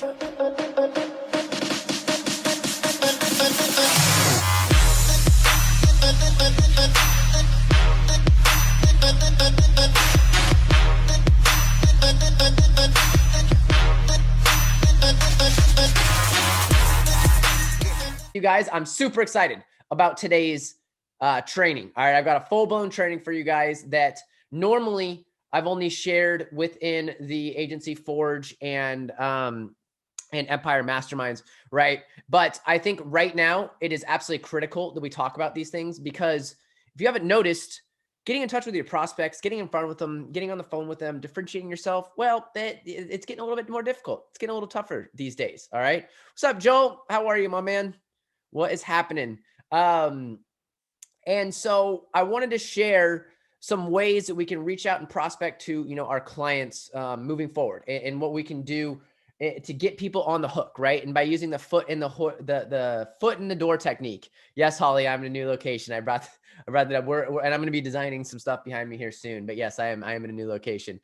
You guys, I'm super excited about today's training. All right, I've got a full-blown training for you guys that normally I've only shared within the Agency Forge and Empire Masterminds, right? But I think right now it is absolutely critical that we talk about these things, because if you haven't noticed, getting in touch with your prospects, getting in front with them, getting on the phone with them, differentiating yourself, well, it's getting a little bit more difficult. It's getting a little tougher these days. All right. What's up, Joel? How are you, my man? What is happening? And so I wanted to share some ways that we can reach out and prospect to, our clients moving forward, and what we can do to get people on the hook, right? And by using the foot in the foot in the door technique. Yes, Holly, I'm in a new location. I brought that up. And I'm going to be designing some stuff behind me here soon. But yes, I am in a new location.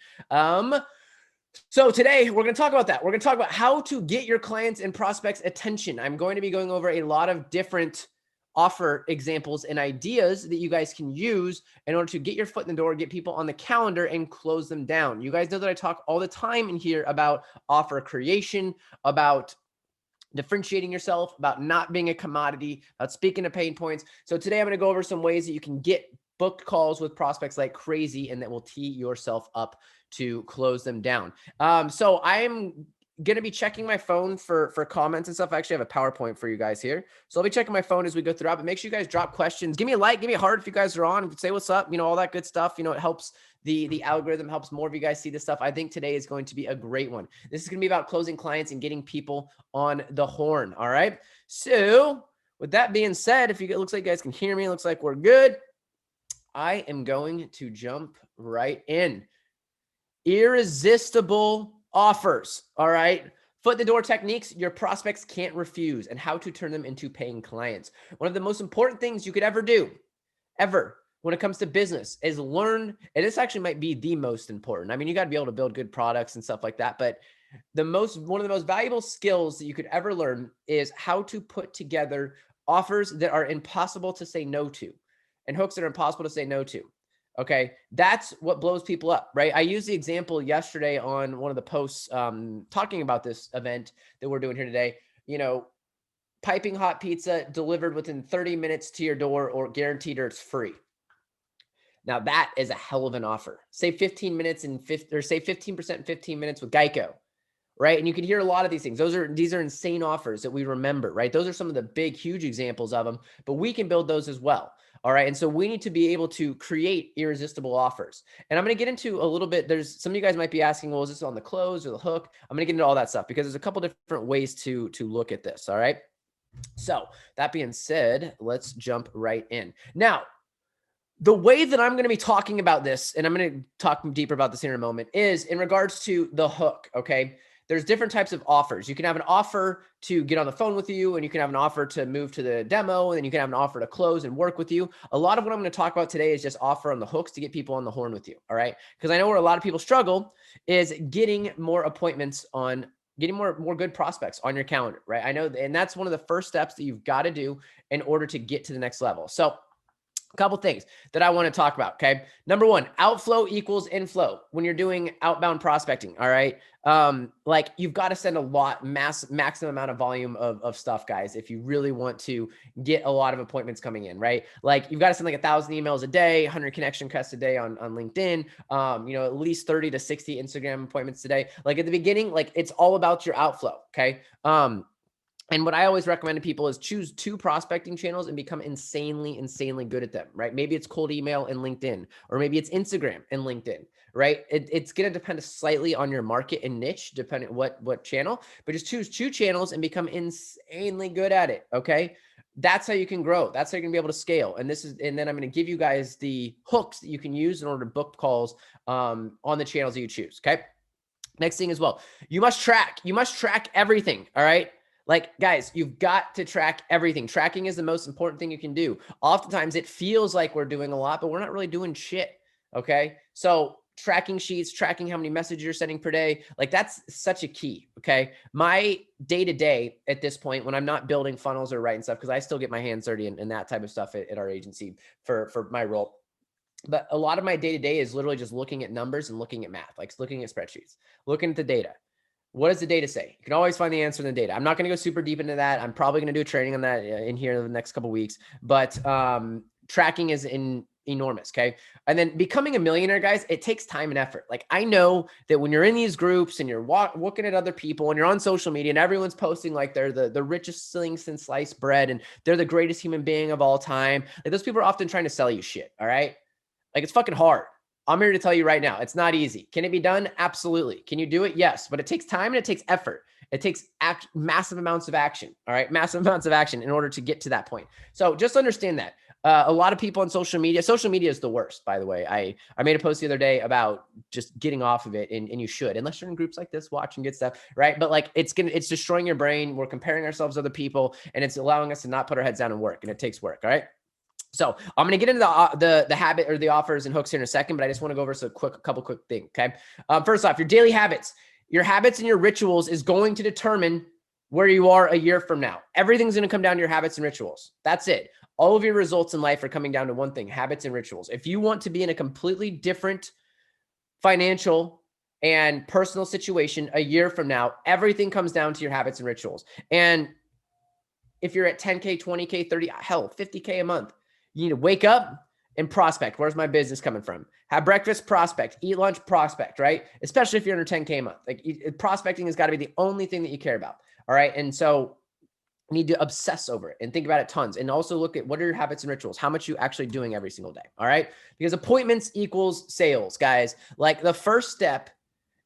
So today we're going to talk about that. We're going to talk about how to get your clients and prospects' attention. I'm going to be going over a lot of different offer examples and ideas that you guys can use in order to get your foot in the door, get people on the calendar, and close them down. You guys know that I talk all the time in here about offer creation, about differentiating yourself, about not being a commodity, about speaking to pain points. So today I'm going to go over some ways that you can get booked calls with prospects like crazy, and that will tee yourself up to close them down. So I am going to be checking my phone for comments and stuff. I actually have a PowerPoint for you guys here. So I'll be checking my phone as we go throughout, but make sure you guys drop questions. Give me a like, give me a heart if you guys are on. Say what's up, all that good stuff. It helps the algorithm, helps more of you guys see this stuff. I think today is going to be a great one. This is going to be about closing clients and getting people on the horn. All right. So with that being said, it looks like you guys can hear me, it looks like we're good. I am going to jump right in. Irresistible offers. All right. Foot in the door techniques your prospects can't refuse, and how to turn them into paying clients. One of the most important things you could ever do, when it comes to business, is learn, and this actually might be the most important. I mean, you got to be able to build good products and stuff like that, but one of the most valuable skills that you could ever learn is how to put together offers that are impossible to say no to, and hooks that are impossible to say no to. Okay. That's what blows people up, right? I used the example yesterday on one of the posts talking about this event that we're doing here today. Piping hot pizza delivered within 30 minutes to your door, or guaranteed, or it's free. Now that is a hell of an offer. Save 15 minutes save 15% in 15 minutes with Geico, right? And you can hear a lot of these things. These are insane offers that we remember, right? Those are some of the big, huge examples of them, but we can build those as well. All right. And so we need to be able to create irresistible offers. And I'm going to get into a little bit. There's some of you guys might be asking, well, is this on the close or the hook? I'm going to get into all that stuff, because there's a couple different ways to look at this. All right. So that being said, let's jump right in. Now, the way that I'm going to be talking about this, and I'm going to talk deeper about this here in a moment, is in regards to the hook. Okay. There's different types of offers. You can have an offer to get on the phone with you, and you can have an offer to move to the demo, and then you can have an offer to close and work with you. A lot of what I'm going to talk about today is just offer on the hooks to get people on the horn with you. All right. Because I know where a lot of people struggle is getting more appointments getting more good prospects on your calendar, right? I know, and that's one of the first steps that you've got to do in order to get to the next level. So a couple things that I want to talk about. Okay. Number one, outflow equals inflow when you're doing outbound prospecting. All right. Like you've got to send maximum amount of volume of stuff, guys, if you really want to get a lot of appointments coming in, right? Like you've got to send like 1,000 emails a day, 100 connection requests a day on LinkedIn, at least 30 to 60 Instagram appointments a day. Like at the beginning, like it's all about your outflow. Okay. And what I always recommend to people is choose 2 prospecting channels and become insanely good at them, right? Maybe it's cold email and LinkedIn, or maybe it's Instagram and LinkedIn, right? It's going to depend slightly on your market and niche, depending what channel, but just choose 2 channels and become insanely good at it. Okay. That's how you can grow. That's how you're gonna be able to scale. And then I'm going to give you guys the hooks that you can use in order to book calls on the channels that you choose. Okay. Next thing as well, you must track everything. All right. Like, guys, you've got to track everything. Tracking is the most important thing you can do. Oftentimes it feels like we're doing a lot, but we're not really doing shit. Okay. So tracking sheets, tracking how many messages you're sending per day. Like that's such a key. Okay. My day to day at this point, when I'm not building funnels or writing stuff, because I still get my hands dirty and that type of stuff at our agency for my role. But a lot of my day to day is literally just looking at numbers and looking at math, like looking at spreadsheets, looking at the data. What does the data say? You can always find the answer in the data. I'm not going to go super deep into that. I'm probably going to do a training on that in here in the next couple of weeks, but tracking is enormous. Okay. And then becoming a millionaire, guys, it takes time and effort. Like I know that when you're in these groups and you're looking at other people and you're on social media and everyone's posting like they're the richest thing since sliced bread and they're the greatest human being of all time. Like those people are often trying to sell you shit. All right. Like it's fucking hard. I'm here to tell you right now, it's not easy. Can it be done? Absolutely. Can you do it? Yes. But it takes time and it takes effort. It takes massive amounts of action. All right. Massive amounts of action in order to get to that point. So just understand that. A lot of people on social media is the worst, by the way. I made a post the other day about just getting off of it, and you should, unless you're in groups like this, watch and get stuff, right? But like it's destroying your brain. We're comparing ourselves to other people, and it's allowing us to not put our heads down and work, and it takes work. All right. So I'm going to get into the habit or the offers and hooks here in a second, but I just want to go over a couple quick things. Okay. First off, your daily habits, and your rituals is going to determine where you are a year from now. Everything's going to come down to your habits and rituals. That's it. All of your results in life are coming down to one thing: habits and rituals. If you want to be in a completely different financial and personal situation a year from now, everything comes down to your habits and rituals. And if you're at 10K, 20K, 30, hell, 50K a month, you need to wake up and prospect. Where's my business coming from? Have breakfast, prospect. Eat lunch, prospect, right? Especially if you're under 10K a month. Like prospecting has got to be the only thing that you care about. All right. And so you need to obsess over it and think about it tons. And also look at what are your habits and rituals? How much you actually doing every single day. All right. Because appointments equals sales, guys. Like the first step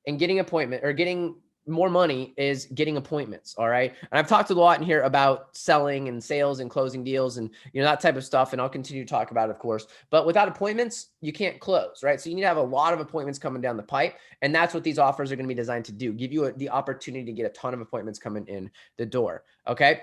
in getting appointment or getting more money is getting appointments. All right. And I've talked a lot in here about selling and sales and closing deals and, that type of stuff. And I'll continue to talk about it, of course, but without appointments, you can't close, right? So you need to have a lot of appointments coming down the pipe. And that's what these offers are going to be designed to do. Give you the opportunity to get a ton of appointments coming in the door. Okay.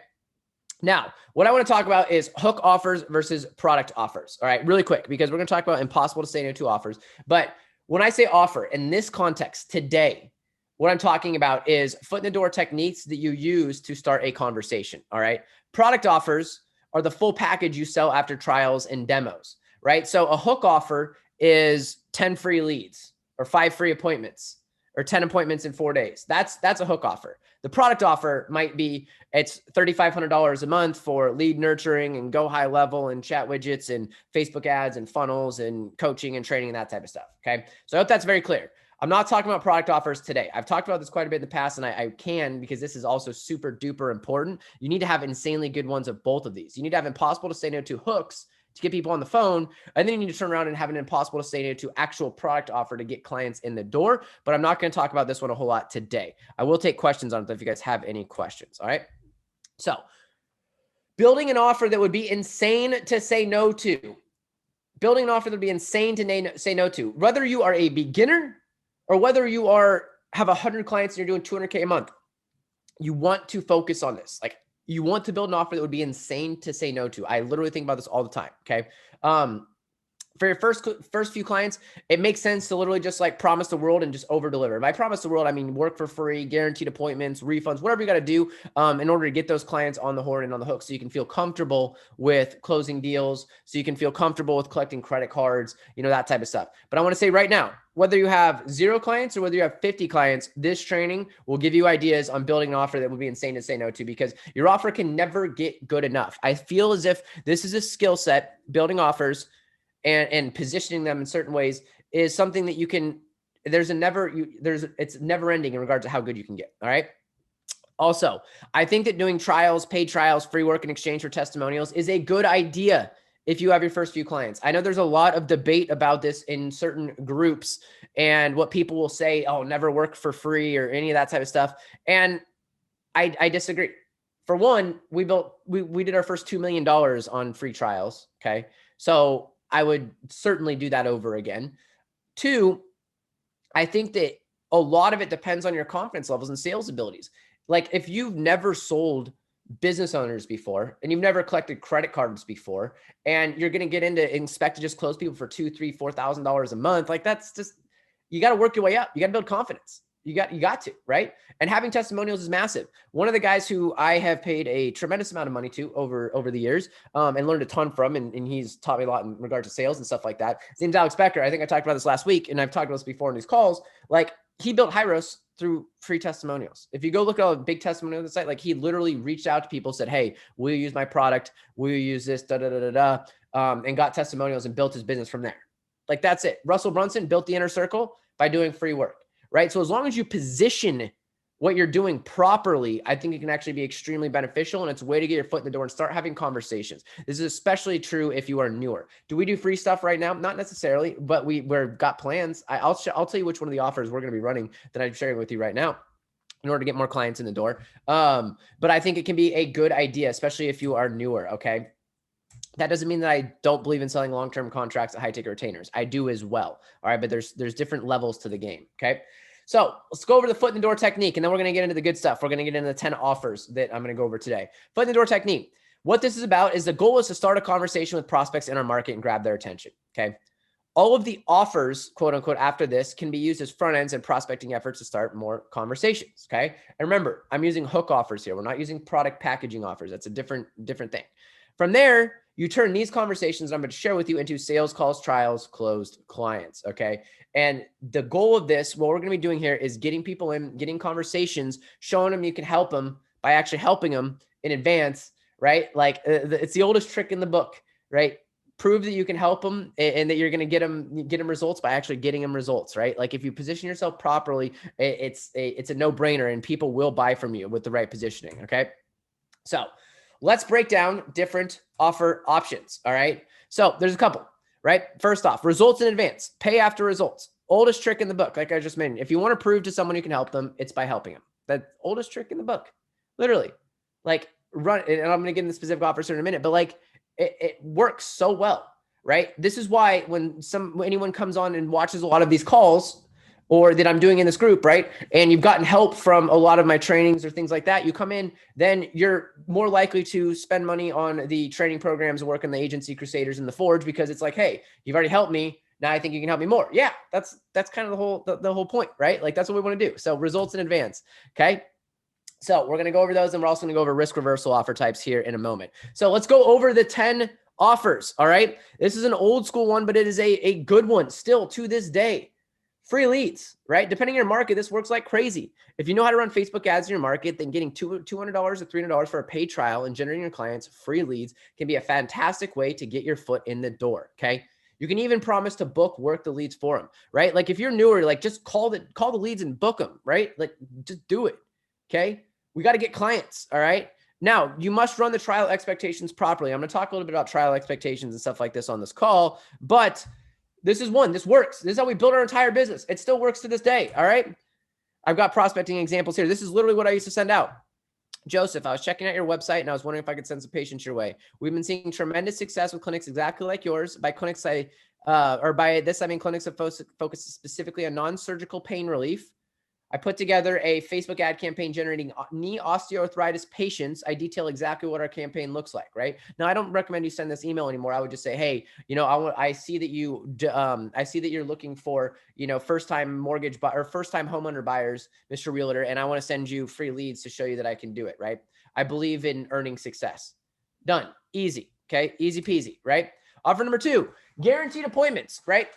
Now, what I want to talk about is hook offers versus product offers. All right. Really quick, because we're going to talk about impossible to say no to offers. But when I say offer in this context today, what I'm talking about is foot in the door techniques that you use to start a conversation. All right. Product offers are the full package you sell after trials and demos, right? So a hook offer is 10 free leads or 5 free appointments or 10 appointments in 4 days. That's a hook offer. The product offer might be it's $3,500 a month for lead nurturing and go high level and chat widgets and Facebook ads and funnels and coaching and training and that type of stuff. Okay. So I hope that's very clear. I'm not talking about product offers today. I've talked about this quite a bit in the past, and I can because this is also super duper important. You need to have insanely good ones of both of these. You need to have impossible to say no to hooks to get people on the phone, and then you need to turn around and have an impossible to say no to actual product offer to get clients in the door. But I'm not going to talk about this one a whole lot today. I will take questions on it if you guys have any questions. All right. So building an offer that would be insane to say no to. Building an offer that would be insane to say no to. Whether you are a beginner or whether you have 100 clients and you're doing $200K a month, you want to focus on this. Like you want to build an offer that would be insane to say no to. I literally think about this all the time. Okay. For your first few clients, it makes sense to literally just like promise the world and just over deliver. By promise the world, I mean work for free, guaranteed appointments, refunds, whatever you got to do in order to get those clients on the horn and on the hook, so you can feel comfortable with closing deals, so you can feel comfortable with collecting credit cards, that type of stuff. But I want to say right now, whether you have 0 clients or whether you have 50 clients, this training will give you ideas on building an offer that would be insane to say no to, because your offer can never get good enough. I feel as if this is a skill set, building offers and positioning them in certain ways is something that you can, it's never ending in regards to how good you can get. All right. Also, I think that doing trials, paid trials, free work in exchange for testimonials is a good idea if you have your first few clients. I know there's a lot of debate about this in certain groups and what people will say, oh, never work for free or any of that type of stuff. And I disagree. For one, we did our first $2 million on free trials. Okay. So I would certainly do that over again. 2, I think that a lot of it depends on your confidence levels and sales abilities. Like if you've never sold business owners before and you've never collected credit cards before, and you're going to get into expect to just close people for $2,000, $3,000, $4,000 a month, like that's just, you got to work your way up. You got to build confidence. You got to, right? And having testimonials is massive. One of the guys who I have paid a tremendous amount of money to over the years, and learned a ton from, and he's taught me a lot in regard to sales and stuff like that. His name's Alex Becker. I think I talked about this last week, and I've talked about this before in these calls. Like, he built Hyros through free testimonials. If you go look at a big testimonial on the site, like, he literally reached out to people, said, hey, will you use my product? Will you use this? And got testimonials and built his business from there. Like, that's it. Russell Brunson built the inner circle by doing free work, right? So as long as you position what you're doing properly, I think it can actually be extremely beneficial, and it's a way to get your foot in the door and start having conversations. This is especially true if you are newer. Do we do free stuff right now? Not necessarily, but we've got plans. I'll tell you which one of the offers we're going to be running that I'm sharing with you right now in order to get more clients in the door. But I think it can be a good idea, especially if you are newer, okay? That doesn't mean that I don't believe in selling long-term contracts at high ticket retainers. I do as well. All right. But there's different levels to the game. Okay. So let's go over the foot in the door technique, and then we're going to get into the good stuff. We're going to get into the 10 offers that I'm going to go over today. Foot in the door technique. What this is about is the goal is to start a conversation with prospects in our market and grab their attention. Okay. All of the offers, quote unquote, after this can be used as front ends and prospecting efforts to start more conversations. Okay. And remember, I'm using hook offers here. We're not using product packaging offers. That's a different thing. From there, you turn these conversations I'm going to share with you into sales calls, trials, closed clients. Okay. And the goal of this, what we're going to be doing here is getting people in, getting conversations, showing them you can help them by actually helping them in advance, right? Like, it's the oldest trick in the book, right? Prove that you can help them and that you're going to get them results by actually getting them results, right? Like, if you position yourself properly, it's a no-brainer, and people will buy from you with the right positioning. Okay. So let's break down different offer options. All right. So there's a couple, right? First off, results in advance, pay after results. Oldest trick in the book. Like I just mentioned, if you want to prove to someone you can help them, it's by helping them. That oldest trick in the book, literally. Like, run, and I'm going to get into specific offers in a minute, but like, it works so well, right? This is why when anyone comes on and watches a lot of these calls, or that I'm doing in this group, right? And you've gotten help from a lot of my trainings or things like that. You come in, then you're more likely to spend money on the training programs, work in the agency Crusaders and the Forge, because it's like, hey, you've already helped me. Now I think you can help me more. Yeah, that's kind of the whole point, right? Like, that's what we want to do. So results in advance. Okay. So we're going to go over those, and we're also going to go over risk reversal offer types here in a moment. So let's go over the 10 offers. All right. This is an old school one, but it is a good one still to this day. Free leads, right? Depending on your market, this works like crazy. If you know how to run Facebook ads in your market, then getting $200 or $300 for a paid trial and generating your clients free leads can be a fantastic way to get your foot in the door. Okay. You can even promise to work the leads for them, right? Like, if you're newer, like, just call the leads and book them, right? Like, just do it. Okay. We got to get clients. All right. Now, you must run the trial expectations properly. I'm going to talk a little bit about trial expectations and stuff like this on this call, but this is one. This works. This is how we build our entire business. It still works to this day. All right. I've got prospecting examples here. This is literally what I used to send out. Joseph, I was checking out your website and I was wondering if I could send some patients your way. We've been seeing tremendous success with clinics exactly like yours. By clinics, by this, I mean clinics that focus specifically on non-surgical pain relief. I put together a Facebook ad campaign generating knee osteoarthritis patients. I detail exactly what our campaign looks like, right? Now, I don't recommend you send this email anymore. I would just say, hey, I see that you're looking for, first-time mortgage or first-time homeowner buyers, Mr. Realtor, and I want to send you free leads to show you that I can do it, right? I believe in earning success. Done. Easy. Okay. Easy peasy, right? Offer number 2, guaranteed appointments, right?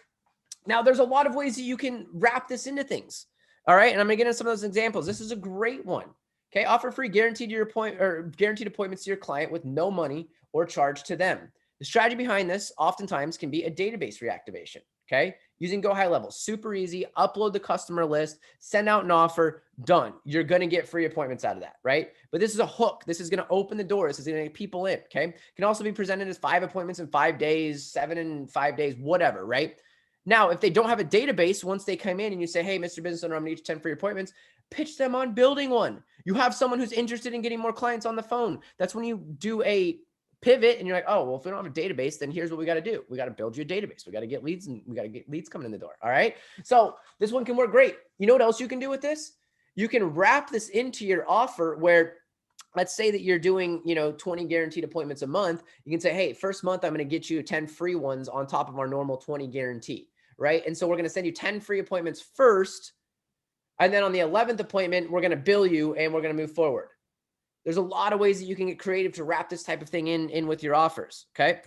Now, there's a lot of ways that you can wrap this into things. All right. And I'm going to get into some of those examples. This is a great one. Okay. Offer free guaranteed appointments to your client with no money or charge to them. The strategy behind this oftentimes can be a database reactivation. Okay. Using Go High Level, super easy. Upload the customer list, send out an offer, done. You're going to get free appointments out of that. Right. But this is a hook. This is going to open the door. This is going to get people in. Okay. It can also be presented as 5 appointments in 5 days, 7 in 5 days, whatever. Right. Now, if they don't have a database, once they come in and you say, hey, Mr. Business Owner, I'm going to need 10 free appointments, pitch them on building one. You have someone who's interested in getting more clients on the phone. That's when you do a pivot and you're like, oh, well, if we don't have a database, then here's what we got to do. We got to build you a database. We got to get leads, and we got to get leads coming in the door. All right. So this one can work great. You know what else you can do with this? You can wrap this into your offer where, let's say that you're doing, 20 guaranteed appointments a month. You can say, hey, first month, I'm going to get you 10 free ones on top of our normal 20 guarantee. right? And so we're going to send you 10 free appointments first. And then on the 11th appointment, we're going to bill you and we're going to move forward. There's a lot of ways that you can get creative to wrap this type of thing in with your offers. Okay.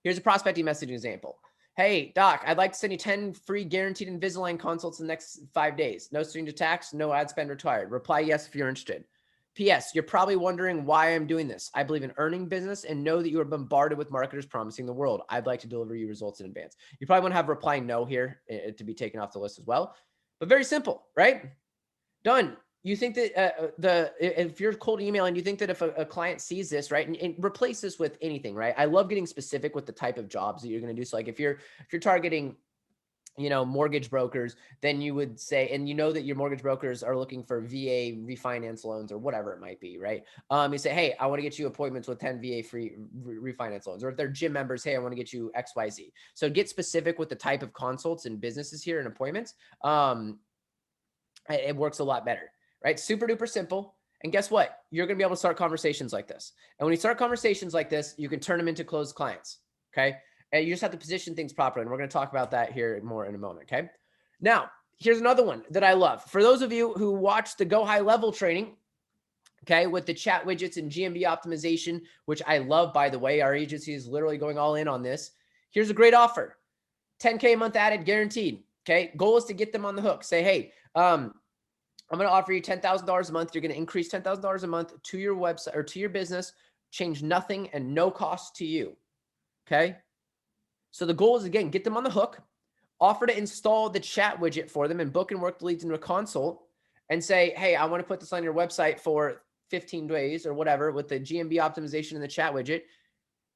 Here's a prospecting message example. Hey, doc, I'd like to send you 10 free guaranteed Invisalign consults in the next 5 days. No strings attached, no ad spend required. Reply yes if you're interested. P.S. You're probably wondering why I'm doing this. I believe in earning business and know that you are bombarded with marketers promising the world. I'd like to deliver you results in advance. You probably want to have reply no here to be taken off the list as well. But very simple, right? Done. You think that if you're cold emailing, you think that if a client sees this, right, and replace this with anything, right? I love getting specific with the type of jobs that you're going to do. So like if you're targeting, mortgage brokers, then you would say, and you know that your mortgage brokers are looking for VA refinance loans or whatever it might be, right? You say, hey, I want to get you appointments with 10 VA free refinance loans. Or if they're gym members, hey, I want to get you XYZ. So get specific with the type of consults and businesses here and appointments. It works a lot better, right? Super duper simple. And guess what? You're going to be able to start conversations like this. And when you start conversations like this, you can turn them into closed clients. Okay. And you just have to position things properly. And we're going to talk about that here more in a moment. Okay. Now, here's another one that I love. For those of you who watch the Go High Level training, okay, with the chat widgets and GMB optimization, which I love, by the way, our agency is literally going all in on this. Here's a great offer. 10K a month added guaranteed. Okay. Goal is to get them on the hook. Say, hey, I'm going to offer you $10,000 a month. You're going to increase $10,000 a month to your website or to your business, change nothing and no cost to you. Okay. So the goal is, again, get them on the hook, offer to install the chat widget for them and book and work the leads into a consult and say, hey, I want to put this on your website for 15 days or whatever with the GMB optimization and the chat widget,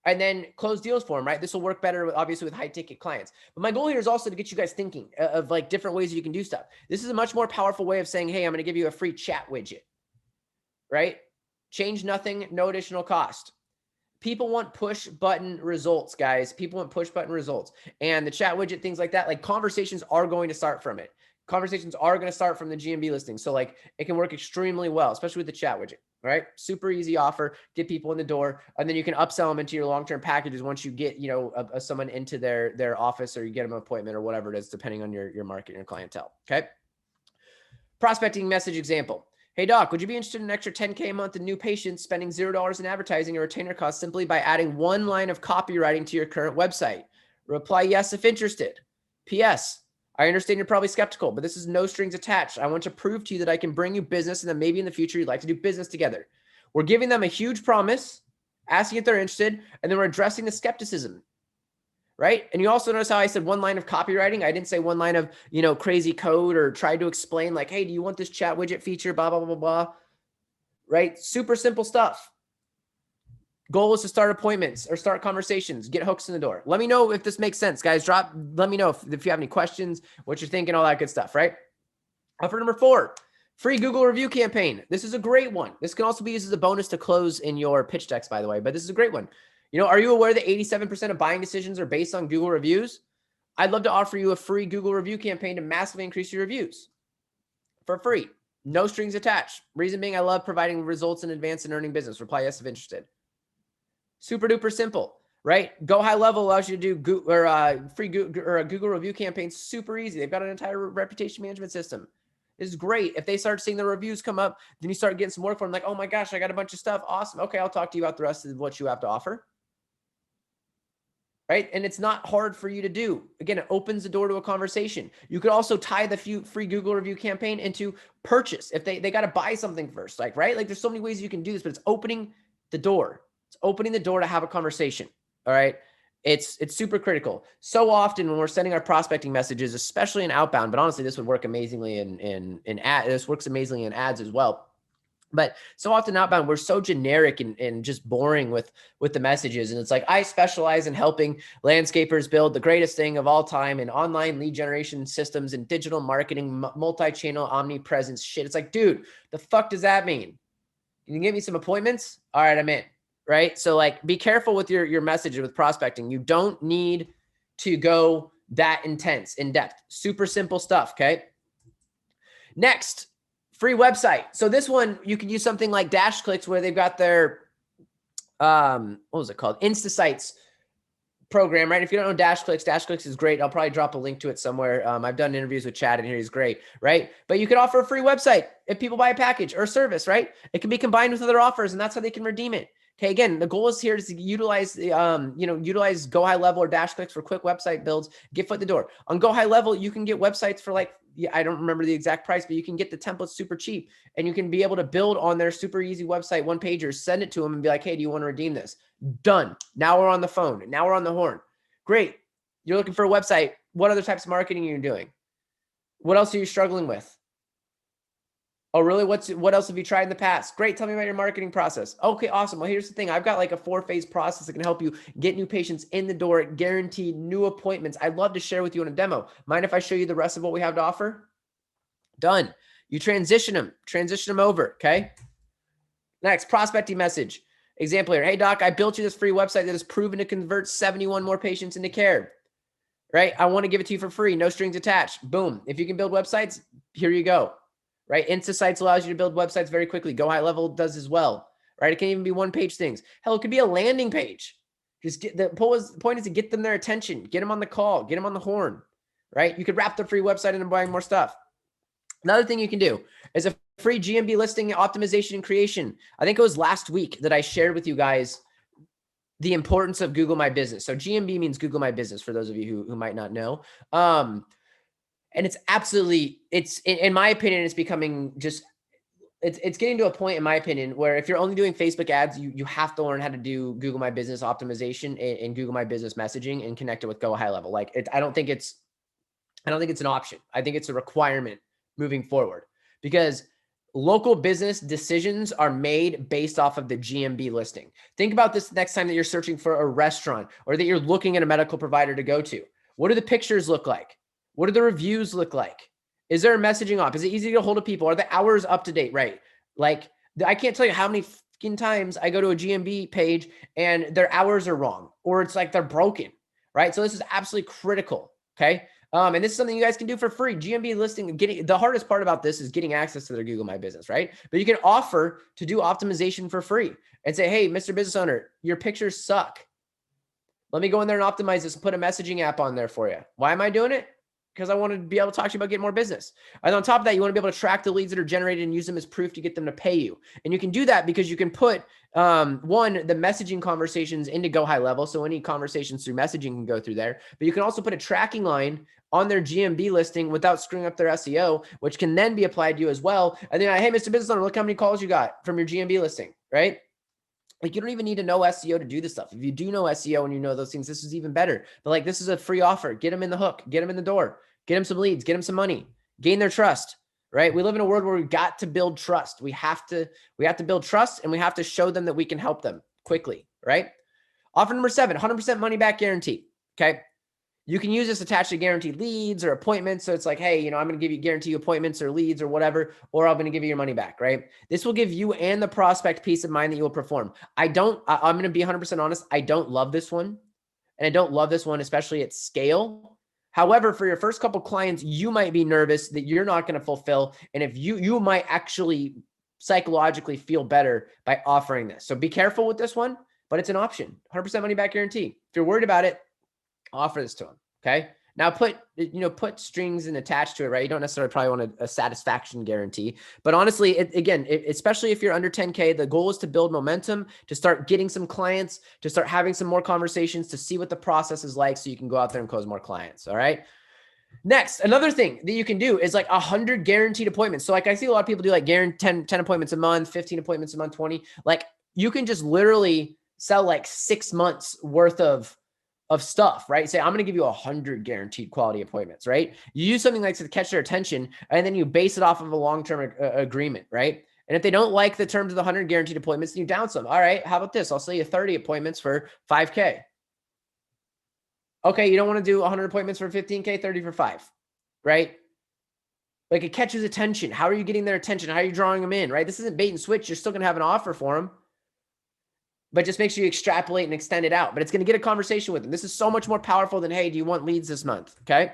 and then close deals for them, right? This will work better, obviously, with high ticket clients. But my goal here is also to get you guys thinking of like different ways you can do stuff. This is a much more powerful way of saying, hey, I'm going to give you a free chat widget, right? Change nothing, no additional cost. People want push button results, guys. People want push button results. And the chat widget, things like that, like conversations are going to start from it. Conversations are going to start from the GMB listing. So like it can work extremely well, especially with the chat widget, right? Super easy offer, get people in the door. And then you can upsell them into your long-term packages once you get, someone into their office or you get them an appointment or whatever it is, depending on your market and your clientele. Okay. Prospecting message example. Hey, doc, would you be interested in an extra 10K a month in new patients spending $0 in advertising or retainer costs simply by adding one line of copywriting to your current website? Reply yes if interested. P.S. I understand you're probably skeptical, but this is no strings attached. I want to prove to you that I can bring you business and that maybe in the future you'd like to do business together. We're giving them a huge promise, asking if they're interested, and then we're addressing the skepticism. Right. And you also notice how I said one line of copywriting. I didn't say one line of, crazy code or try to explain like, hey, do you want this chat widget feature? Blah, blah, blah, blah. Right. Super simple stuff. Goal is to start appointments or start conversations, get hooks in the door. Let me know if this makes sense, guys. Let me know if you have any questions, what you're thinking, all that good stuff. Right. Offer number 4, free Google review campaign. This is a great one. This can also be used as a bonus to close in your pitch decks, by the way, but this is a great one. Are you aware that 87% of buying decisions are based on Google reviews? I'd love to offer you a free Google review campaign to massively increase your reviews for free. No strings attached. Reason being, I love providing results in advance and earning business. Reply yes if interested. Super duper simple, right? Go High Level allows you to do free Google review campaign. Super easy. They've got an entire reputation management system. This is great. If they start seeing the reviews come up, then you start getting some work for them. Like, oh my gosh, I got a bunch of stuff. Awesome. Okay, I'll talk to you about the rest of what you have to offer. Right? And it's not hard for you to do. Again, it opens the door to a conversation. You could also tie the free Google review campaign into purchase. If they got to buy something first, right? Like there's so many ways you can do this, but it's opening the door. It's opening the door to have a conversation. All right. It's super critical. So often when we're sending our prospecting messages, especially in outbound, but honestly, this would work amazingly in ads. This works amazingly in ads as well. But so often outbound, we're so generic and just boring with the messages. And it's like, I specialize in helping landscapers build the greatest thing of all time in online lead generation systems and digital marketing, multi-channel omnipresence shit. It's like, dude, the fuck does that mean? You can give me some appointments? All right, I'm in. Right. So like, be careful with your message with prospecting. You don't need to go that intense, in depth, super simple stuff. Okay. Next, free website. So this one, you can use something like DashClicks where they've got their, what was it called? InstaSites program, right? If you don't know DashClicks is great. I'll probably drop a link to it somewhere. I've done interviews with Chad in here. He's great, right? But you could offer a free website if people buy a package or a service, right? It can be combined with other offers, and that's how they can redeem it. Okay, again, the goal is here is to utilize the, utilize Go High Level or DashClicks for quick website builds, get foot in the door. On Go High Level, you can get websites for like, I don't remember the exact price, but you can get the templates super cheap, and you can be able to build on their super easy website, one pager, send it to them and be like, hey, do you want to redeem this? Done. Now we're on the phone. Now we're on the horn. Great. You're looking for a website. What other types of marketing are you doing? What else are you struggling with? Oh, really? What else have you tried in the past? Great. Tell me about your marketing process. Okay, awesome. Well, here's the thing. I've got like a 4-phase process that can help you get new patients in the door, guaranteed new appointments. I'd love to share with you in a demo. Mind if I show you the rest of what we have to offer? Done. You transition them over. Okay. Next, prospecting message. Example here. Hey, doc, I built you this free website that has proven to convert 71 more patients into care. Right? I want to give it to you for free. No strings attached. Boom. If you can build websites, here you go. Right? InstaSites allows you to build websites very quickly. Go High Level does as well. Right? It can even be one-page things. Hell, it could be a landing page. Just get the point is to get them their attention, get them on the call, get them on the horn. Right? You could wrap the free website into buying more stuff. Another thing you can do is a free GMB listing optimization and creation. I think it was last week that I shared with you guys the importance of Google My Business. So GMB means Google My Business for those of you who might not know. And it's absolutely, in my opinion, it's becoming just, it's getting to a point, in my opinion, where if you're only doing Facebook ads, you have to learn how to do Google My Business optimization and Google My Business messaging and connect it with Go High Level. Like I don't think it's an option. I think it's a requirement moving forward, because local business decisions are made based off of the GMB listing. Think about this next time that you're searching for a restaurant or that you're looking at a medical provider to go to. What do the pictures look like? What do the reviews look like? Is there a messaging op? Is it easy to get hold of people? Are the hours up to date? Right? Like, I can't tell you how many fucking times I go to a GMB page and their hours are wrong, or it's like they're broken. Right? So this is absolutely critical. Okay. And this is something you guys can do for free. GMB listing, the hardest part about this is getting access to their Google My Business, right? But you can offer to do optimization for free and say, hey, Mr. Business Owner, your pictures suck. Let me go in there and optimize this and put a messaging app on there for you. Why am I doing it? Because I want to be able to talk to you about getting more business. And on top of that, you want to be able to track the leads that are generated and use them as proof to get them to pay you. And you can do that because you can put, the messaging conversations into Go High Level. So any conversations through messaging can go through there. But you can also put a tracking line on their GMB listing without screwing up their SEO, which can then be applied to you as well. And then, hey, Mr. Business Owner, look how many calls you got from your GMB listing, right? Like, you don't even need to know SEO to do this stuff. If you do know SEO and you know those things, this is even better. But like, this is a free offer. Get them in the hook, get them in the door, get them some leads, get them some money, gain their trust, right? We live in a world where we've got to build trust. We have to build trust, and we have to show them that we can help them quickly, right? Offer number 7, 100% money back guarantee. Okay. You can use this attached to guaranteed leads or appointments. So it's like, hey, I'm going to give you guarantee appointments or leads or whatever, or I'm going to give you your money back, right? This will give you and the prospect peace of mind that you will perform. I'm going to be 100% honest. I don't love this one. And I don't love this one, especially at scale. However, for your first couple clients, you might be nervous that you're not going to fulfill. And if you might actually psychologically feel better by offering this. So be careful with this one, but it's an option. 100% money back guarantee. If you're worried about it, offer this to them. Okay. Now put put strings and attached to it, right? You don't necessarily probably want a satisfaction guarantee, but honestly, especially if you're under 10K, the goal is to build momentum, to start getting some clients, to start having some more conversations, to see what the process is like so you can go out there and close more clients. All right. Next, another thing that you can do is like 100 guaranteed appointments. So like, I see a lot of people do like 10 appointments a month, 15 appointments a month, 20. Like, you can just literally sell like 6 months worth of stuff, right? Say, I'm going to give you 100 guaranteed quality appointments, right? You use something like to catch their attention, and then you base it off of a long-term agreement, right? And if they don't like the terms of the 100 guaranteed appointments, then you down some. All right, how about this? I'll sell you 30 appointments for 5K. Okay, you don't want to do 100 appointments for 15K, 30 for 5, right? Like, it catches attention. How are you getting their attention? How are you drawing them in, right? This isn't bait and switch. You're still going to have an offer for them, but just make sure you extrapolate and extend it out. But it's going to get a conversation with them. This is so much more powerful than, hey, do you want leads this month? Okay.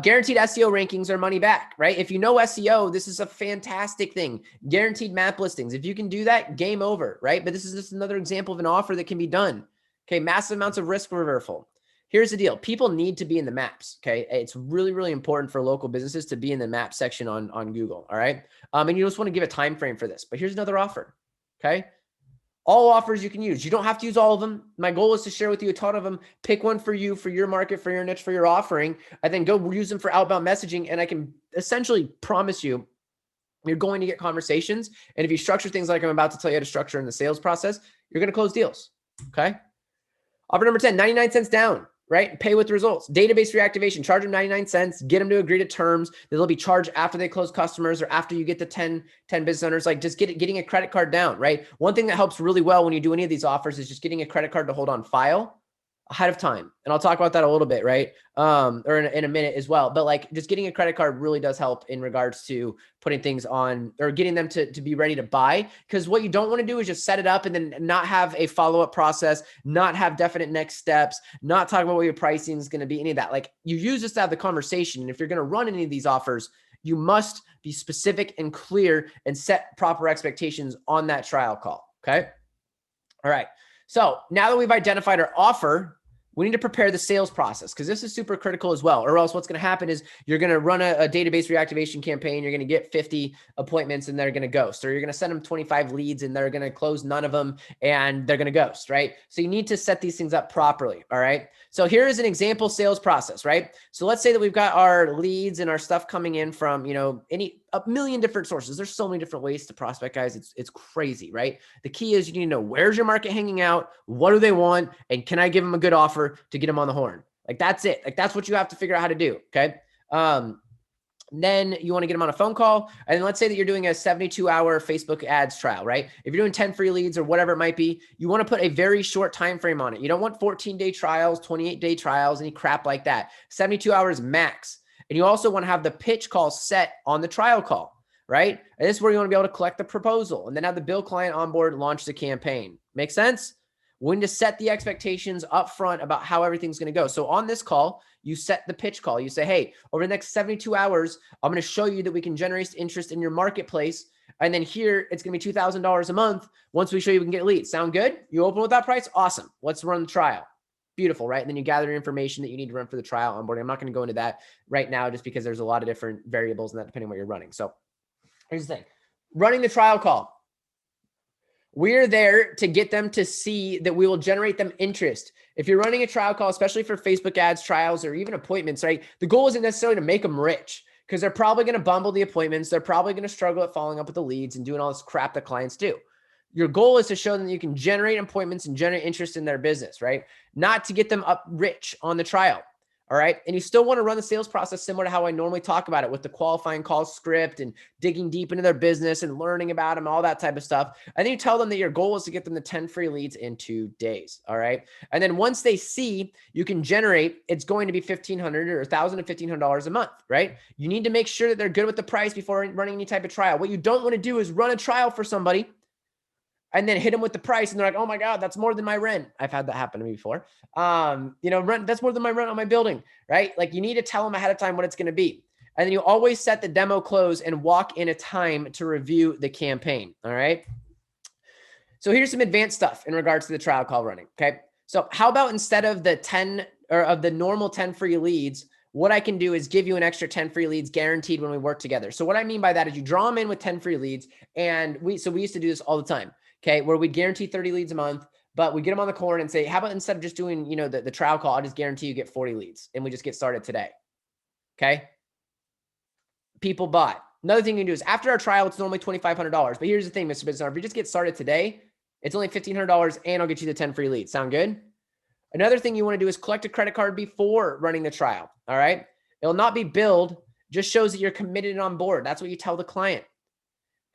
Guaranteed SEO rankings are money back, right? If you know SEO, this is a fantastic thing. Guaranteed map listings. If you can do that, game over, right? But this is just another example of an offer that can be done. Okay, massive amounts of risk reversal. Here's the deal. People need to be in the maps. Okay. It's really, really important for local businesses to be in the map section on Google. All right. And you just want to give a time frame for this. But here's another offer. Okay. All offers you can use. You don't have to use all of them. My goal is to share with you a ton of them. Pick one for you, for your market, for your niche, for your offering, and then go use them for outbound messaging. And I can essentially promise you, you're going to get conversations. And if you structure things like I'm about to tell you how to structure in the sales process, you're going to close deals. Okay. Offer number 10, 99 cents down, right? Pay with results. Database reactivation, charge them 99 cents, get them to agree to terms. They'll be charged after they close customers or after you get the 10 business owners. Like just getting a credit card down, right? One thing that helps really well when you do any of these offers is just getting a credit card to hold on file ahead of time. And I'll talk about that a little bit, right? Or in a minute as well. But like just getting a credit card really does help in regards to putting things on or getting them to be ready to buy. Because what you don't want to do is just set it up and then not have a follow-up process, not have definite next steps, not talk about what your pricing is going to be, any of that. Like you use this to have the conversation. And if you're going to run any of these offers, you must be specific and clear and set proper expectations on that trial call. Okay. All right. So now that we've identified our offer, we need to prepare the sales process because this is super critical as well. Or else what's going to happen is you're going to run a database reactivation campaign. You're going to get 50 appointments and they're going to ghost. Or you're going to send them 25 leads and they're going to close none of them and they're going to ghost, right? So you need to set these things up properly, all right? So here is an example sales process, right? So let's say that we've got our leads and our stuff coming in from, a million different sources. There's so many different ways to prospect, guys. It's crazy, right? The key is you need to know where's your market hanging out, what do they want, and can I give them a good offer to get them on the horn? Like that's it. Like that's what you have to figure out how to do. Okay. Then you want to get them on a phone call. And then let's say that you're doing a 72-hour Facebook ads trial, right? If you're doing 10 free leads or whatever it might be, you want to put a very short time frame on it. You don't want 14-day trials, 28-day trials, any crap like that. 72 hours max. And you also want to have the pitch call set on the trial call, right? And this is where you want to be able to collect the proposal and then have the bill client on board, launch the campaign. Make sense? We need to set the expectations up front about how everything's going to go. So on this call, you set the pitch call. You say, hey, over the next 72 hours, I'm going to show you that we can generate interest in your marketplace. And then here, it's going to be $2,000 a month. Once we show you, we can get leads. Sound good? You open with that price? Awesome. Let's run the trial. Beautiful, right? And then you gather your information that you need to run for the trial onboarding. I'm not going to go into that right now just because there's a lot of different variables in that depending on what you're running. So here's the thing. Running the trial call. We're there to get them to see that we will generate them interest. If you're running a trial call, especially for Facebook ads, trials, or even appointments, right? The goal isn't necessarily to make them rich because they're probably going to bumble the appointments. They're probably going to struggle at following up with the leads and doing all this crap that clients do. Your goal is to show them that you can generate appointments and generate interest in their business, right? Not to get them up rich on the trial. All right. And you still want to run the sales process similar to how I normally talk about it with the qualifying call script and digging deep into their business and learning about them, all that type of stuff. And then you tell them that your goal is to get them the 10 free leads in 2 days. All right. And then once they see you can generate, it's going to be $1,500 or $1,000 to $1,500 a month, right? You need to make sure that they're good with the price before running any type of trial. What you don't want to do is run a trial for somebody and then hit them with the price. And they're like, oh my God, that's more than my rent. I've had that happen to me before. Rent, that's more than my rent on my building, right? Like you need to tell them ahead of time what it's going to be. And then you always set the demo close and walk in a time to review the campaign. All right. So here's some advanced stuff in regards to the trial call running. Okay. So how about instead of the 10 or of the normal 10 free leads, what I can do is give you an extra 10 free leads guaranteed when we work together. So what I mean by that is you draw them in with 10 free leads. And we used to do this all the time. Okay. Where we guarantee 30 leads a month, but we get them on the corner and say, how about instead of just doing, the trial call, I'll just guarantee you get 40 leads and we just get started today. Okay. People bought. Another thing you can do is after our trial, it's normally $2,500. But here's the thing, Mr. Business Owner, if you just get started today, it's only $1,500 and I'll get you the 10 free leads. Sound good? Another thing you want to do is collect a credit card before running the trial. All right. It'll not be billed, just shows that you're committed and on board. That's what you tell the client.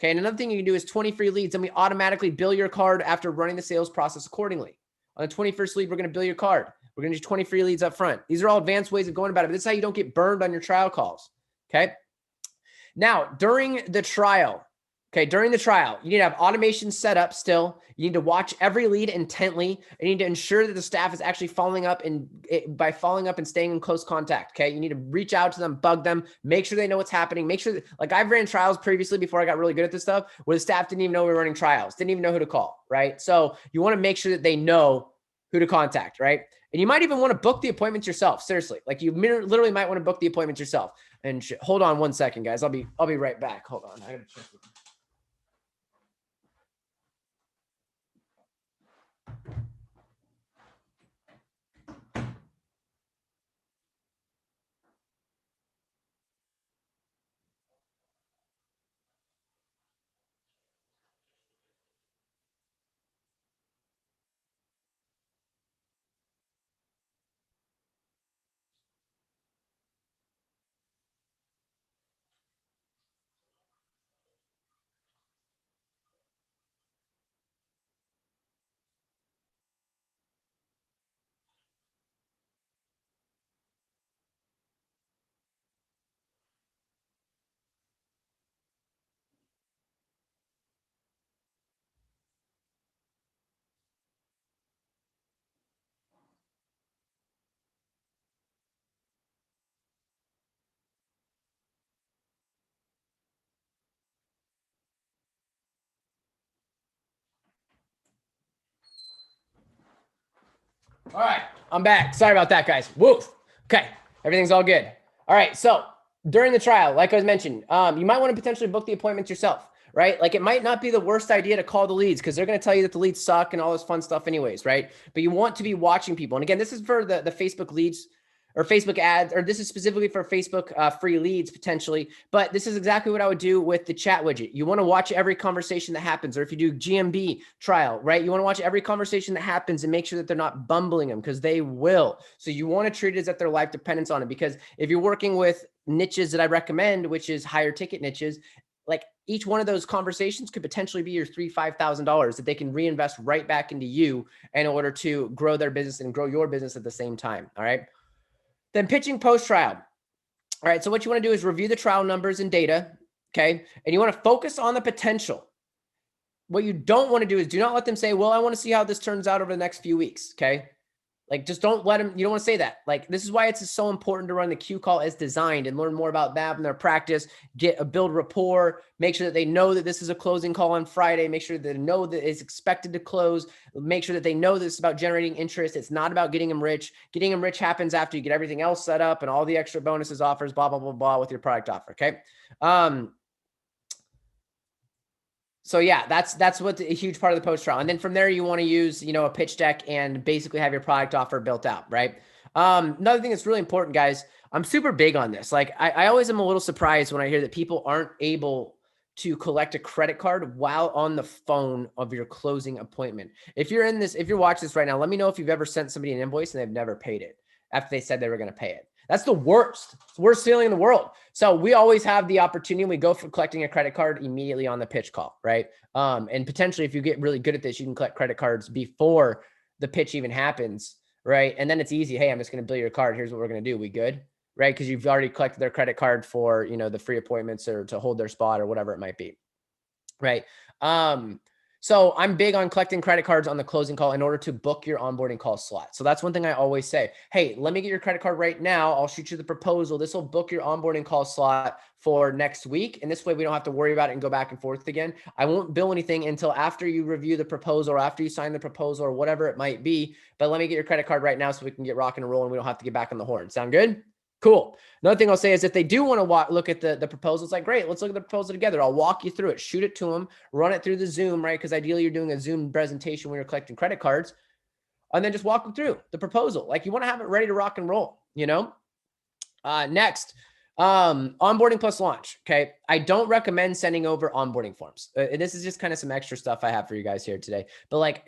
Okay. And another thing you can do is 20 free leads and we automatically bill your card after running the sales process accordingly. On the 21st lead, we're going to bill your card. We're going to do 20 free leads up front. These are all advanced ways of going about it. But this is how you don't get burned on your trial calls. Okay. Now, during the trial, you need to have automation set up still. You need to watch every lead intently. You need to ensure that the staff is actually following up and staying in close contact. Okay. You need to reach out to them, bug them, make sure they know what's happening. Make sure that, like I've ran trials previously before I got really good at this stuff where the staff didn't even know we were running trials, didn't even know who to call. Right. So you want to make sure that they know who to contact, right? And you might even want to book the appointments yourself. Seriously, like you literally might want to book the appointments yourself. And hold on one second, guys. I'll be right back. Hold on. I gotta check. All right, I'm back. Sorry about that, guys. Woof. Okay, everything's all good. All right, so during the trial, like I was mentioned, you might want to potentially book the appointments yourself, right? Like it might not be the worst idea to call the leads because they're going to tell you that the leads suck and all this fun stuff anyways, right? But you want to be watching people. And again, this is for the Facebook leads or Facebook ads, or this is specifically for Facebook free leads potentially, but this is exactly what I would do with the chat widget. You want to watch every conversation that happens, or if you do GMB trial, right? You want to watch every conversation that happens and make sure that they're not bumbling them because they will. So you want to treat it as if their life depends on it, because if you're working with niches that I recommend, which is higher ticket niches, like each one of those conversations could potentially be your $3,000-$5,000 that they can reinvest right back into you in order to grow their business and grow your business at the same time. All right. Then pitching post-trial. All right, so what you want to do is review the trial numbers and data, okay? And you want to focus on the potential. What you don't want to do is do not let them say, well, I want to see how this turns out over the next few weeks, okay? Like, just don't let them, you don't want to say that. Like, this is why it's so important to run the Q call as designed and learn more about that in their practice, build rapport, make sure that they know that this is a closing call on Friday, make sure that they know that it's expected to close, make sure that they know this is about generating interest. It's not about getting them rich. Getting them rich happens after you get everything else set up and all the extra bonuses, offers, blah, blah, blah, blah with your product offer, okay? So yeah, that's what a huge part of the post trial. And then from there, you want to use, a pitch deck and basically have your product offer built out, right? Another thing that's really important, guys, I'm super big on this. Like I always am a little surprised when I hear that people aren't able to collect a credit card while on the phone of your closing appointment. If you're watching this right now, let me know if you've ever sent somebody an invoice and they've never paid it after they said they were going to pay it. That's the worst. It's the worst feeling in the world. So we always have the opportunity. We go for collecting a credit card immediately on the pitch call, right? And potentially, if you get really good at this, you can collect credit cards before the pitch even happens, right? And then it's easy. Hey, I'm just going to bill your card. Here's what we're going to do. We good, right? Because you've already collected their credit card for, the free appointments or to hold their spot or whatever it might be, right? So I'm big on collecting credit cards on the closing call in order to book your onboarding call slot. So that's one thing I always say. Hey, let me get your credit card right now. I'll shoot you the proposal. This will book your onboarding call slot for next week. And this way we don't have to worry about it and go back and forth again. I won't bill anything until after you review the proposal or after you sign the proposal or whatever it might be. But let me get your credit card right now so we can get rocking and rolling. We don't have to get back on the horn. Sound good? Cool. Another thing I'll say is if they do want to look at the proposal, it's like, great, let's look at the proposal together. I'll walk you through it, shoot it to them, run it through the Zoom, right? Because ideally you're doing a Zoom presentation when you're collecting credit cards, and then just walk them through the proposal. Like you want to have it ready to rock and roll, Next, onboarding plus launch. Okay. I don't recommend sending over onboarding forms. This is just kind of some extra stuff I have for you guys here today, but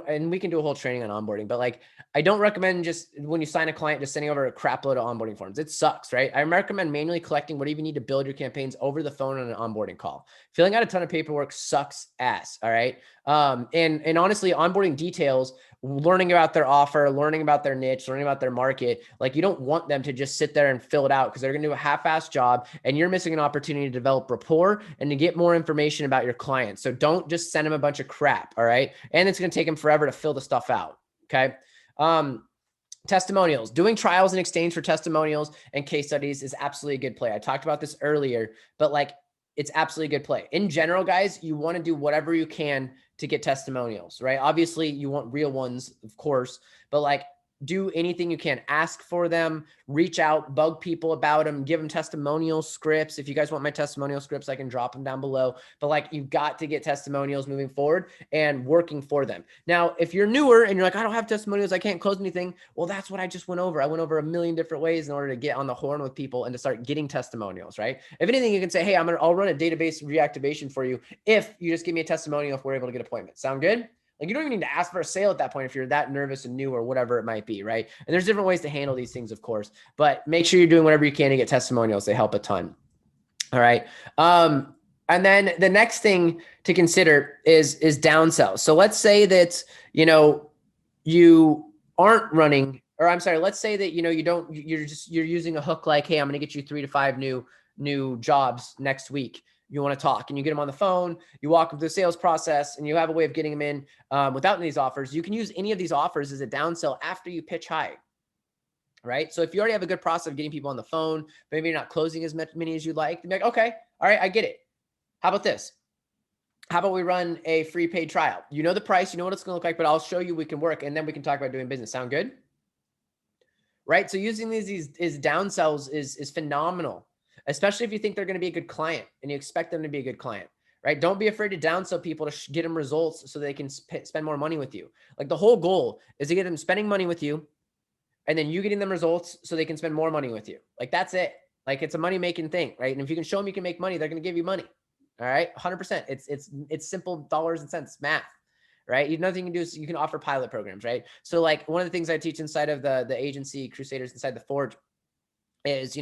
and we can do a whole training on onboarding, but I don't recommend just when you sign a client, just sending over a crap load of onboarding forms. It sucks, right? I recommend manually collecting whatever you need to build your campaigns over the phone on an onboarding call. Filling out a ton of paperwork sucks ass. All right. And honestly, onboarding details, learning about their offer, learning about their niche, learning about their market. Like you don't want them to just sit there and fill it out because they're going to do a half-assed job and you're missing an opportunity to develop rapport and to get more information about your clients. So don't just send them a bunch of crap. All right. And it's going to take them forever to fill the stuff out. Okay. Testimonials, doing trials in exchange for testimonials and case studies is absolutely a good play. I talked about this earlier, but it's absolutely a good play. In general, guys, you want to do whatever you can to get testimonials, right? Obviously, you want real ones, of course, but like do anything you can. Ask for them, reach out, bug people about them, give them testimonial scripts. If you guys want my testimonial scripts, I can drop them down below. But like, you've got to get testimonials moving forward and working for them. Now, if you're newer and you're like, I don't have testimonials, I can't close anything. Well, that's what I just went over. I went over a million different ways in order to get on the horn with people and to start getting testimonials, right? If anything, you can say, hey, I'll run a database reactivation for you if you just give me a testimonial if we're able to get appointments. Sound good? Like, you don't even need to ask for a sale at that point if you're that nervous and new or whatever it might be, right? And there's different ways to handle these things, of course, but make sure you're doing whatever you can to get testimonials. They help a ton. All right. And then the next thing to consider is downsell. So let's say that, you aren't running, or I'm sorry, let's say that, you're using a hook like, hey, I'm going to get you 3 to 5 new jobs next week. You want to talk and you get them on the phone, you walk them through the sales process, and you have a way of getting them in without these offers. You can use any of these offers as a downsell after you pitch high, right? So if you already have a good process of getting people on the phone, maybe you're not closing as many as you'd like, you're like, okay, all right, I get it. How about this? How about we run a free paid trial? You know the price, you know what it's going to look like, but I'll show you we can work, and then we can talk about doing business. Sound good? Right? So using these downsells is phenomenal, especially if you think they're going to be a good client and you expect them to be a good client, right? Don't be afraid to downsell people to get them results so they can spend more money with you. Like, the whole goal is to get them spending money with you, and then you getting them results so they can spend more money with you. Like, that's it. Like, it's a money-making thing, right? And if you can show them you can make money, they're going to give you money. All right. 100%. It's simple dollars and cents math, right? Nothing you can do is you can offer pilot programs, right? So like, one of the things I teach inside of the agency Crusaders inside the Forge is,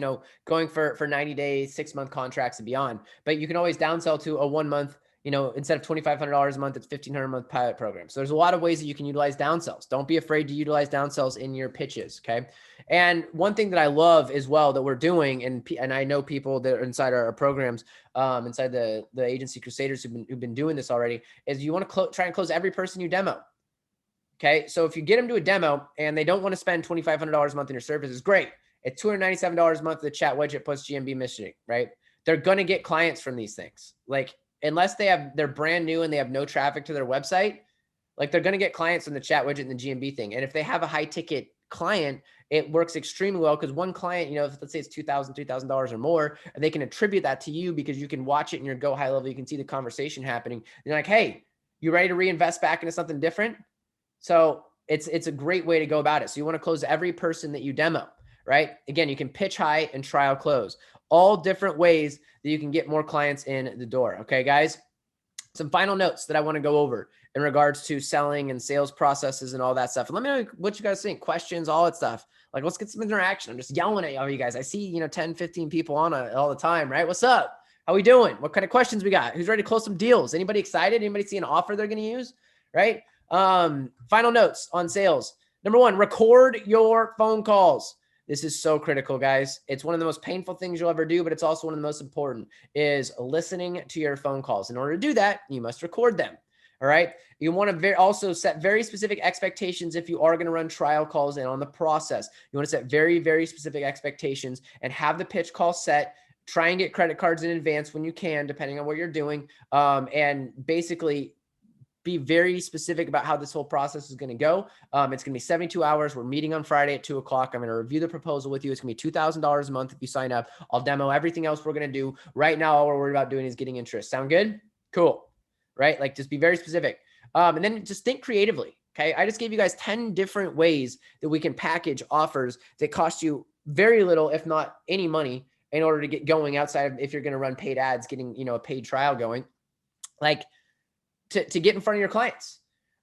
going for 90 days, 6-month contracts and beyond, but you can always downsell to a 1 month, instead of $2,500 a month, it's $1,500 a month pilot program. So there's a lot of ways that you can utilize downsells. Don't be afraid to utilize downsells in your pitches. Okay. And one thing that I love as well that we're doing, and I know people that are inside our programs, inside the agency Crusaders who've been doing this already, is you want to try and close every person you demo. Okay. So if you get them to a demo and they don't want to spend $2,500 a month in your services, great. It's $297 a month, the chat widget plus GMB missioning, right? They're going to get clients from these things. Like, unless they're brand new and they have no traffic to their website, like, they're going to get clients from the chat widget and the GMB thing. And if they have a high ticket client, it works extremely well, because one client, let's say it's $2,000, $3,000 or more, and they can attribute that to you because you can watch it in your Go high level. You can see the conversation happening. You're like, hey, you ready to reinvest back into something different? So it's a great way to go about it. So you want to close every person that you demo. Right? Again, you can pitch high and trial close. All different ways that you can get more clients in the door. Okay, guys? Some final notes that I want to go over in regards to selling and sales processes and all that stuff. And let me know what you guys think, questions, all that stuff. Like, let's get some interaction. I'm just yelling at all you guys. I see, 10, 15 people on it all the time, right? What's up? How we doing? What kind of questions we got? Who's ready to close some deals? Anybody excited? Anybody see an offer they're going to use? Right? Final notes on sales. Number 1, record your phone calls. This is so critical, guys. It's one of the most painful things you'll ever do, but it's also one of the most important, is listening to your phone calls. In order to do that, you must record them. All right. You want to also set very specific expectations if you are going to run trial calls and on the process. You want to set very, very specific expectations and have the pitch call set. Try and get credit cards in advance when you can, depending on what you're doing. And basically, be very specific about how this whole process is going to go. It's going to be 72 hours. We're meeting on Friday at 2:00. I'm going to review the proposal with you. It's going to be $2,000 a month if you sign up. I'll demo everything else we're going to do. Right now, all we're worried about doing is getting interest. Sound good? Cool. Right? Like, just be very specific. And then just think creatively. Okay. I just gave you guys 10 different ways that we can package offers that cost you very little, if not any money, in order to get going outside of, if you're going to run paid ads, getting, a paid trial going. Like, to get in front of your clients.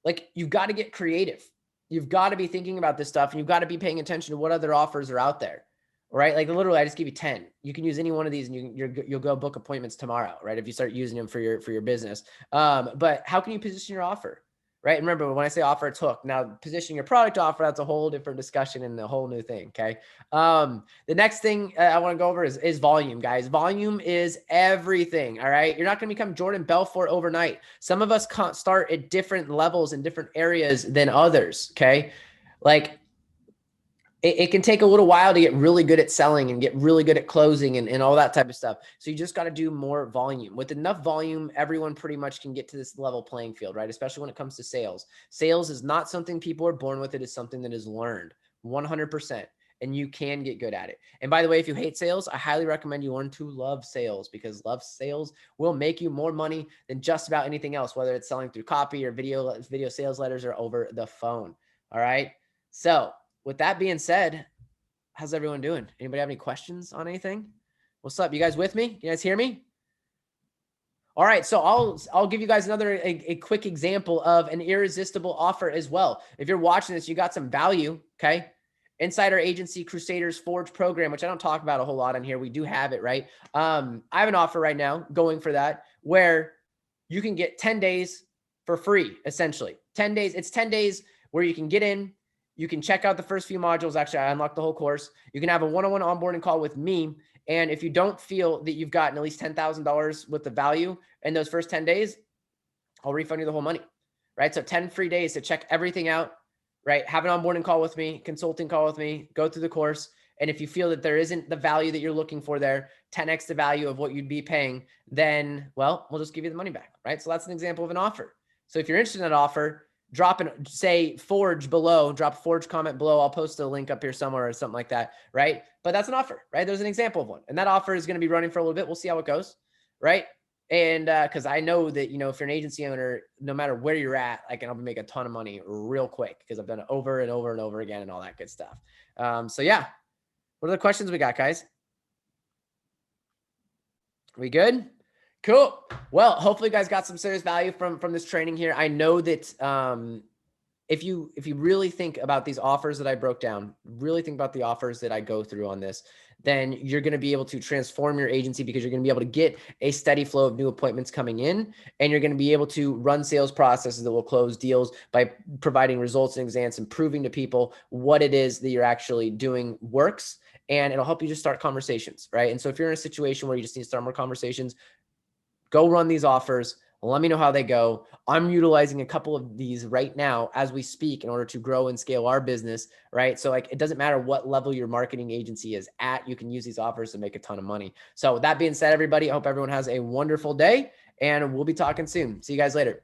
Like, you've got to get creative. You've got to be thinking about this stuff, and you've got to be paying attention to what other offers are out there, right? Like, literally, I just give you 10. You can use any one of these, and you'll go book appointments tomorrow, right? If you start using them for your business. But how can you position your offer, right? And remember, when I say offer, it's hook. Now, positioning your product offer, that's a whole different discussion and a whole new thing, okay? The next thing I want to go over is volume, guys. Volume is everything, all right? You're not going to become Jordan Belfort overnight. Some of us can't start at different levels in different areas than others, okay? Like, it can take a little while to get really good at selling and get really good at closing and all that type of stuff. So you just got to do more volume. With enough volume, everyone pretty much can get to this level playing field, right? Especially when it comes to sales. Sales is not something people are born with. It is something that is learned 100%. And you can get good at it. And by the way, if you hate sales, I highly recommend you learn to love sales, because love sales will make you more money than just about anything else, whether it's selling through copy or video sales letters or over the phone. All right. So with that being said, how's everyone doing? Anybody have any questions on anything? What's up? You guys with me? You guys hear me? All right, so I'll give you guys another a quick example of an irresistible offer as well. If you're watching this, you got some value, okay? Inside our agency Crusaders Forge program, which I don't talk about a whole lot on here. We do have it, right? I have an offer right now going for that, where you can get 10 days for free, essentially. 10 days. It's 10 days where you can get in, you can check out the first few modules. Actually, I unlocked the whole course. You can have a one-on-one onboarding call with me. And if you don't feel that you've gotten at least $10,000 with the value in those first 10 days, I'll refund you the whole money, right? So 10 free days to check everything out, right? Have an onboarding call with me, consulting call with me, go through the course. And if you feel that there isn't the value that you're looking for there, 10x the value of what you'd be paying, then, well, we'll just give you the money back, right? So that's an example of an offer. So if you're interested in that offer, drop an, say, Forge below, drop a Forge comment below. I'll post a link up here somewhere or something like that, right? But that's an offer, right? There's an example of one. And that offer is going to be running for a little bit. We'll see how it goes, right? And because I know that, you know, if you're an agency owner, no matter where you're at, I can make a ton of money real quick, because I've done it over and over and over again and all that good stuff. So yeah, what are the questions we got, guys? We good? Cool. Well, hopefully you guys got some serious value from this training here. I know that if you really think about these offers that I broke down, really think about the offers that I go through on this, then you're going to be able to transform your agency, because you're going to be able to get a steady flow of new appointments coming in, and you're going to be able to run sales processes that will close deals by providing results and exams and proving to people what it is that you're actually doing works. And it'll help you just start conversations, right? And so if you're in a situation where you just need to start more conversations, go run these offers. Let me know how they go. I'm utilizing a couple of these right now as we speak in order to grow and scale our business, right? So like, it doesn't matter what level your marketing agency is at, you can use these offers to make a ton of money. So with that being said, everybody, I hope everyone has a wonderful day, and we'll be talking soon. See you guys later.